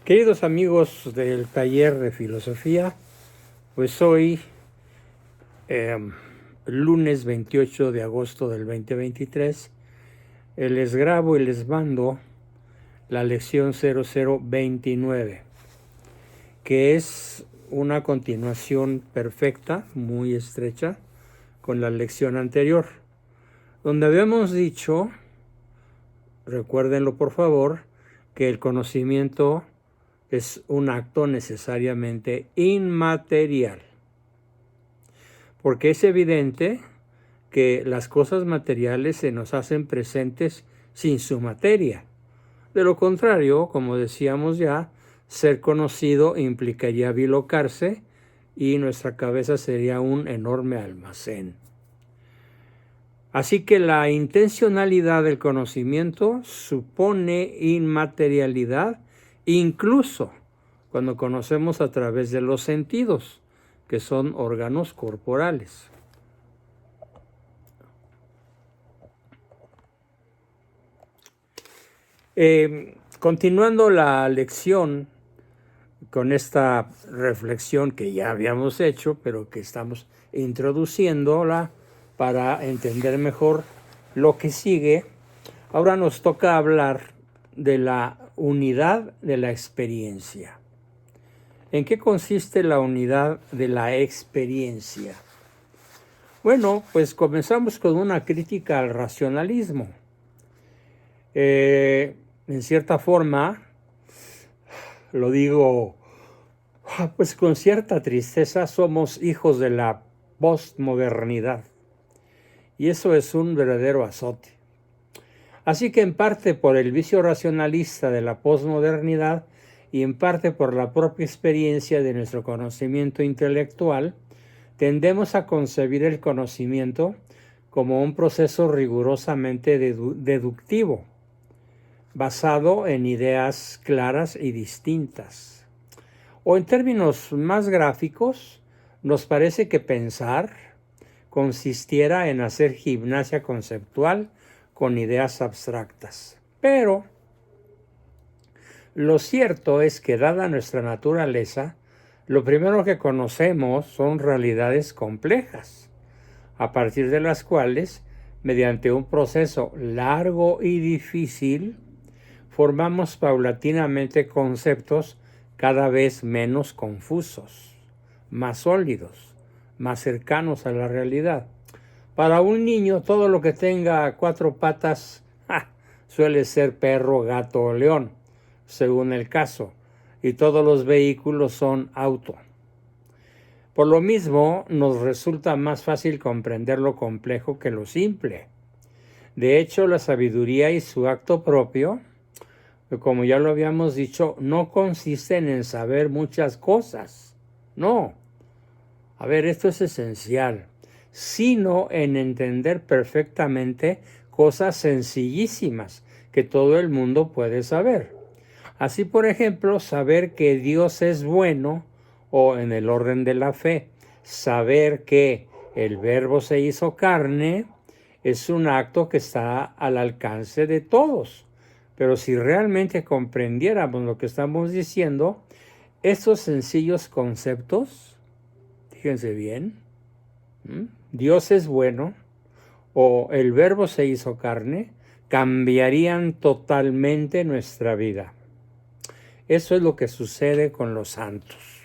Queridos amigos del taller de filosofía, pues hoy, lunes 28 de agosto del 2023, les grabo y les mando la lección 0029, que es una continuación perfecta, muy estrecha, con la lección anterior, donde habíamos dicho, recuérdenlo por favor, que el conocimiento es un acto necesariamente inmaterial, porque es evidente que las cosas materiales se nos hacen presentes sin su materia. De lo contrario, como decíamos ya, ser conocido implicaría bilocarse y nuestra cabeza sería un enorme almacén. Así que la intencionalidad del conocimiento supone inmaterialidad, incluso cuando conocemos a través de los sentidos, que son órganos corporales. Continuando la lección con esta reflexión que ya habíamos hecho, pero que estamos introduciéndola para entender mejor lo que sigue, ahora nos toca hablar de la unidad de la experiencia. ¿En qué consiste la unidad de la experiencia? Bueno, pues comenzamos con una crítica al racionalismo. En cierta forma, lo digo pues con cierta tristeza, somos hijos de la postmodernidad. Y eso es un verdadero azote. Así que en parte por el vicio racionalista de la posmodernidad y en parte por la propia experiencia de nuestro conocimiento intelectual, tendemos a concebir el conocimiento como un proceso rigurosamente deductivo, basado en ideas claras y distintas. O en términos más gráficos, nos parece que pensar consistiera en hacer gimnasia conceptual con ideas abstractas. Pero lo cierto es que, dada nuestra naturaleza, lo primero que conocemos son realidades complejas, a partir de las cuales, mediante un proceso largo y difícil, formamos paulatinamente conceptos cada vez menos confusos, más sólidos, más cercanos a la realidad. Para un niño, todo lo que tenga cuatro patas suele ser perro, gato o león, según el caso, y todos los vehículos son auto. Por lo mismo, nos resulta más fácil comprender lo complejo que lo simple. De hecho, la sabiduría y su acto propio, como ya lo habíamos dicho, no consisten en saber muchas cosas. No. A ver, esto es esencial. Sino en entender perfectamente cosas sencillísimas que todo el mundo puede saber. Así, por ejemplo, saber que Dios es bueno, o en el orden de la fe, saber que el Verbo se hizo carne, es un acto que está al alcance de todos. Pero si realmente comprendiéramos lo que estamos diciendo, estos sencillos conceptos, fíjense bien, Dios es bueno, o el Verbo se hizo carne, cambiarían totalmente nuestra vida. Eso es lo que sucede con los santos.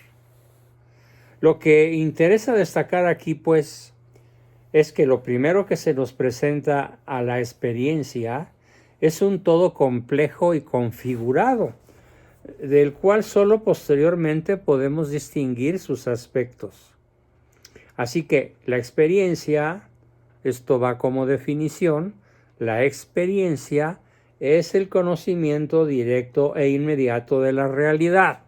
Lo que interesa destacar aquí, pues, es que lo primero que se nos presenta a la experiencia es un todo complejo y configurado, del cual solo posteriormente podemos distinguir sus aspectos. Así que la experiencia, esto va como definición, la experiencia es el conocimiento directo e inmediato de la realidad,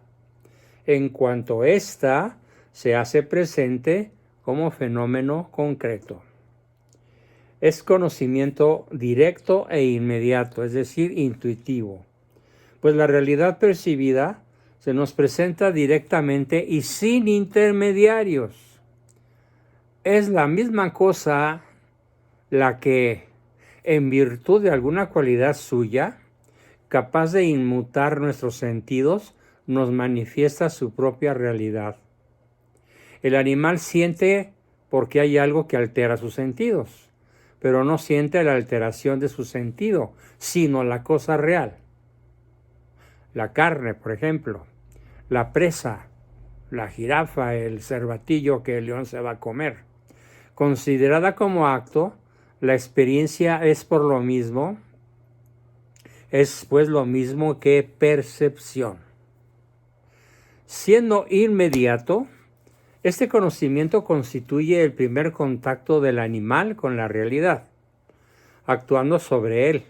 en cuanto ésta se hace presente como fenómeno concreto. Es conocimiento directo e inmediato, es decir, intuitivo, pues la realidad percibida se nos presenta directamente y sin intermediarios. Es la misma cosa la que, en virtud de alguna cualidad suya, capaz de inmutar nuestros sentidos, nos manifiesta su propia realidad. El animal siente porque hay algo que altera sus sentidos, pero no siente la alteración de su sentido, sino la cosa real. La carne, por ejemplo, la presa, la jirafa, el cervatillo que el león se va a comer. Considerada como acto, la experiencia es por lo mismo, es pues lo mismo que percepción. Siendo inmediato, este conocimiento constituye el primer contacto del animal con la realidad, actuando sobre él.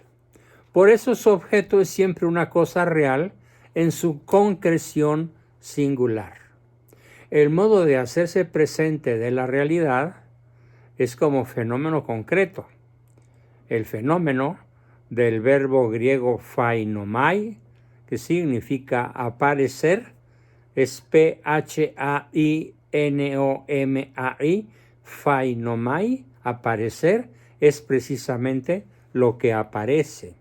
Por eso su objeto es siempre una cosa real en su concreción singular. El modo de hacerse presente de la realidad es como fenómeno concreto. El fenómeno del verbo griego phainomai, que significa aparecer, es P-H-A-I-N-O-M-A-I, phainomai, aparecer, es precisamente lo que aparece.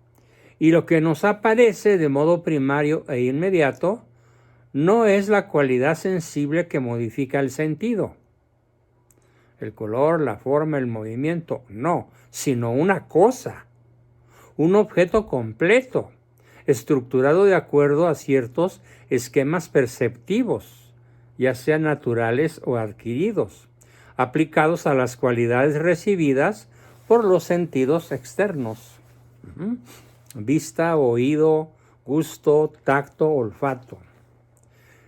Y lo que nos aparece de modo primario e inmediato no es la cualidad sensible que modifica el sentido, el color, la forma, el movimiento, no, sino una cosa, un objeto completo, estructurado de acuerdo a ciertos esquemas perceptivos, ya sean naturales o adquiridos, aplicados a las cualidades recibidas por los sentidos externos. Vista, oído, gusto, tacto, olfato.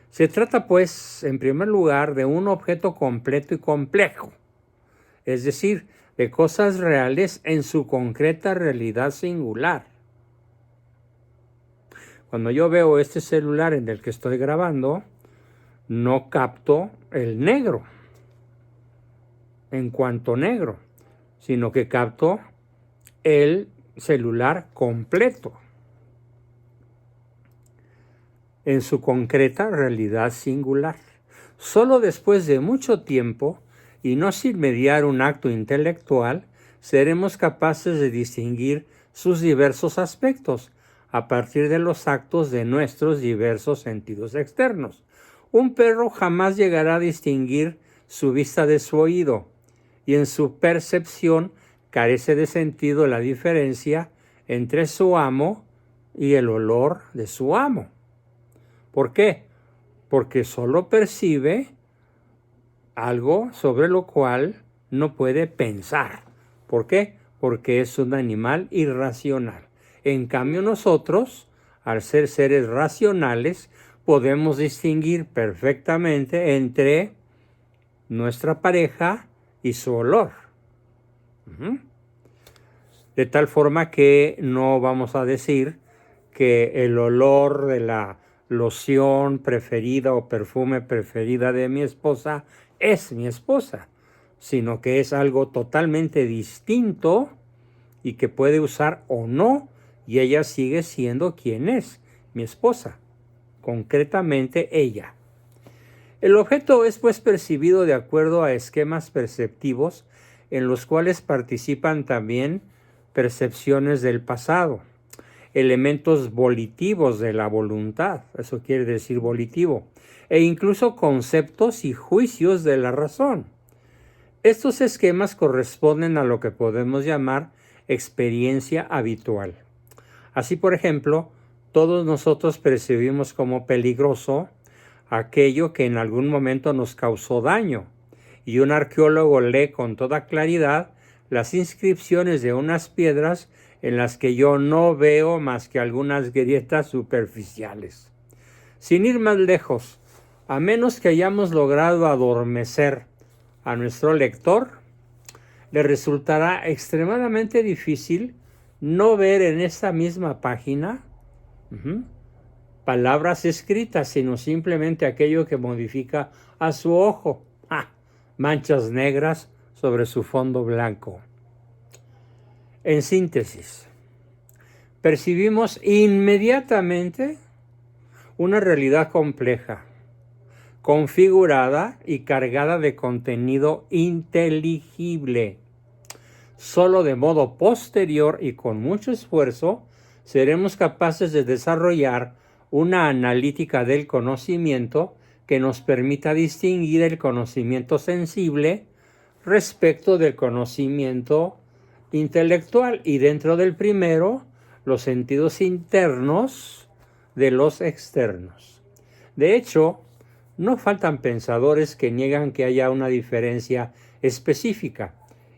Se trata, pues, en primer lugar, de un objeto completo y complejo, es decir, de cosas reales en su concreta realidad singular. Cuando yo veo este celular en el que estoy grabando, no capto el negro en cuanto negro, sino que capto el celular completo en su concreta realidad singular. Solo después de mucho tiempo, y no sin mediar un acto intelectual, seremos capaces de distinguir sus diversos aspectos a partir de los actos de nuestros diversos sentidos externos. Un perro jamás llegará a distinguir su vista de su oído, y en su percepción carece de sentido la diferencia entre su amo y el olor de su amo. ¿Por qué? Porque solo percibe algo sobre lo cual no puede pensar. ¿Por qué? Porque es un animal irracional. En cambio nosotros, al ser seres racionales, podemos distinguir perfectamente entre nuestra pareja y su olor. De tal forma que no vamos a decir que el olor de la loción preferida o perfume preferida de mi esposa es mi esposa, sino que es algo totalmente distinto y que puede usar o no, y ella sigue siendo quien es, mi esposa, concretamente ella. El objeto es pues percibido de acuerdo a esquemas perceptivos en los cuales participan también percepciones del pasado, elementos volitivos de la voluntad, eso quiere decir volitivo, e incluso conceptos y juicios de la razón. Estos esquemas corresponden a lo que podemos llamar experiencia habitual. Así, por ejemplo, todos nosotros percibimos como peligroso aquello que en algún momento nos causó daño, y un arqueólogo lee con toda claridad las inscripciones de unas piedras en las que yo no veo más que algunas grietas superficiales. Sin ir más lejos, a menos que hayamos logrado adormecer a nuestro lector, le resultará extremadamente difícil no ver en esta misma página palabras escritas, sino simplemente aquello que modifica a su ojo. Manchas negras sobre su fondo blanco. En síntesis, percibimos inmediatamente una realidad compleja, configurada y cargada de contenido inteligible. Solo de modo posterior y con mucho esfuerzo seremos capaces de desarrollar una analítica del conocimiento que nos permita distinguir el conocimiento sensible respecto del conocimiento intelectual, y dentro del primero, los sentidos internos de los externos. De hecho, no faltan pensadores que niegan que haya una diferencia específica,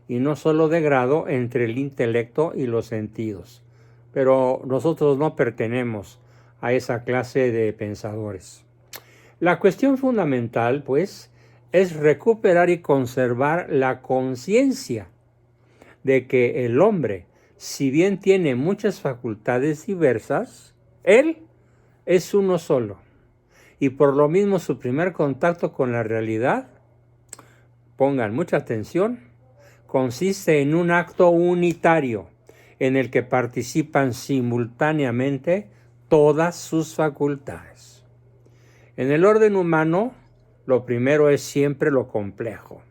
y no solo de grado, entre el intelecto y los sentidos. Pero nosotros no pertenecemos a esa clase de pensadores. La cuestión fundamental, pues, es recuperar y conservar la conciencia de que el hombre, si bien tiene muchas facultades diversas, él es uno solo. Y por lo mismo su primer contacto con la realidad, pongan mucha atención, consiste en un acto unitario en el que participan simultáneamente todas sus facultades. En el orden humano, lo primero es siempre lo complejo.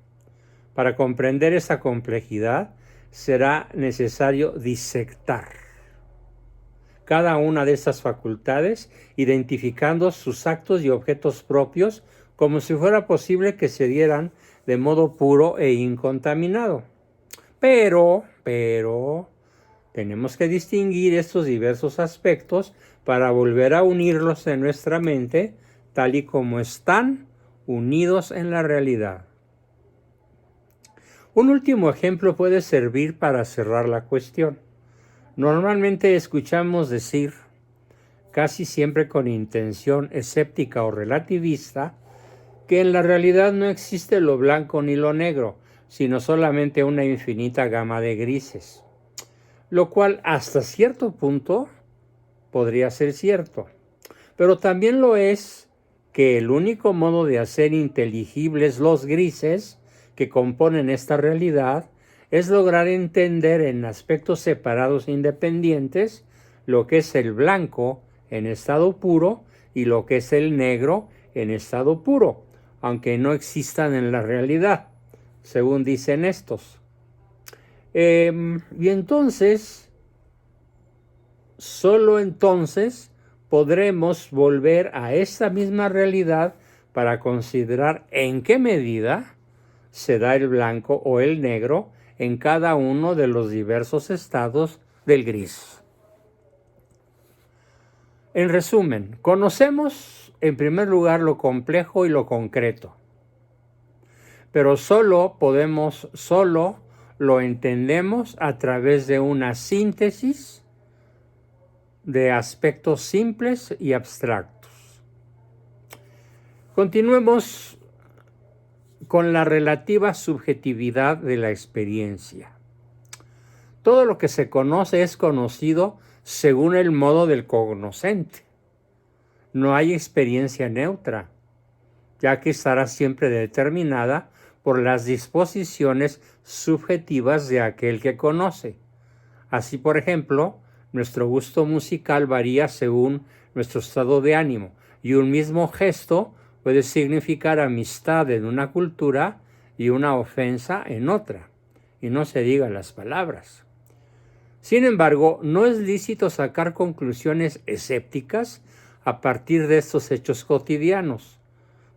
Para comprender esa complejidad, será necesario disectar cada una de estas facultades, identificando sus actos y objetos propios como si fuera posible que se dieran de modo puro e incontaminado. Pero, tenemos que distinguir estos diversos aspectos para volver a unirlos en nuestra mente tal y como están unidos en la realidad. Un último ejemplo puede servir para cerrar la cuestión. Normalmente escuchamos decir, casi siempre con intención escéptica o relativista, que en la realidad no existe lo blanco ni lo negro, sino solamente una infinita gama de grises, lo cual hasta cierto punto podría ser cierto, pero también lo es que el único modo de hacer inteligibles los grises que componen esta realidad es lograr entender en aspectos separados e independientes lo que es el blanco en estado puro y lo que es el negro en estado puro, aunque no existan en la realidad, según dicen estos. Y entonces, solo entonces podremos volver a esta misma realidad para considerar en qué medida se da el blanco o el negro en cada uno de los diversos estados del gris. En resumen, conocemos en primer lugar lo complejo y lo concreto, pero solo lo entendemos a través de una síntesis de aspectos simples y abstractos. Continuemos con la relativa subjetividad de la experiencia. Todo lo que se conoce es conocido según el modo del cognoscente. No hay experiencia neutra, ya que estará siempre determinada por las disposiciones subjetivas de aquel que conoce. Así, por ejemplo, nuestro gusto musical varía según nuestro estado de ánimo, y un mismo gesto puede significar amistad en una cultura y una ofensa en otra, y no se digan las palabras. Sin embargo, no es lícito sacar conclusiones escépticas a partir de estos hechos cotidianos,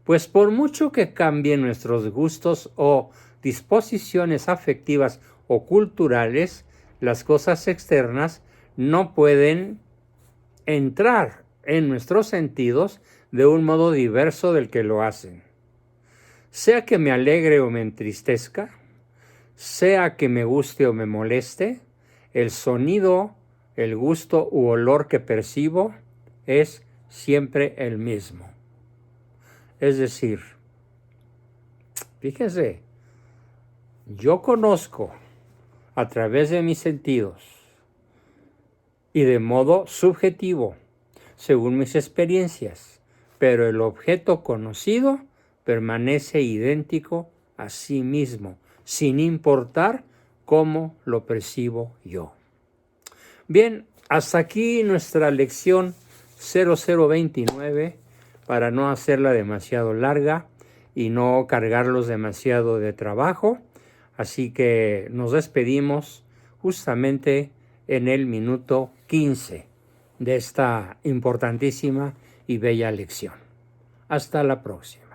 pues por mucho que cambien nuestros gustos o disposiciones afectivas o culturales, las cosas externas no pueden entrar en nuestros sentidos de un modo diverso del que lo hacen. Sea que me alegre o me entristezca, sea que me guste o me moleste, el sonido, el gusto u olor que percibo es siempre el mismo. Es decir, fíjense, yo conozco a través de mis sentidos y de modo subjetivo, según mis experiencias, pero el objeto conocido permanece idéntico a sí mismo, sin importar cómo lo percibo yo. Bien, hasta aquí nuestra lección 0029, para no hacerla demasiado larga y no cargarlos demasiado de trabajo. Así que nos despedimos justamente en el minuto 15. de esta importantísima y bella lección. Hasta la próxima.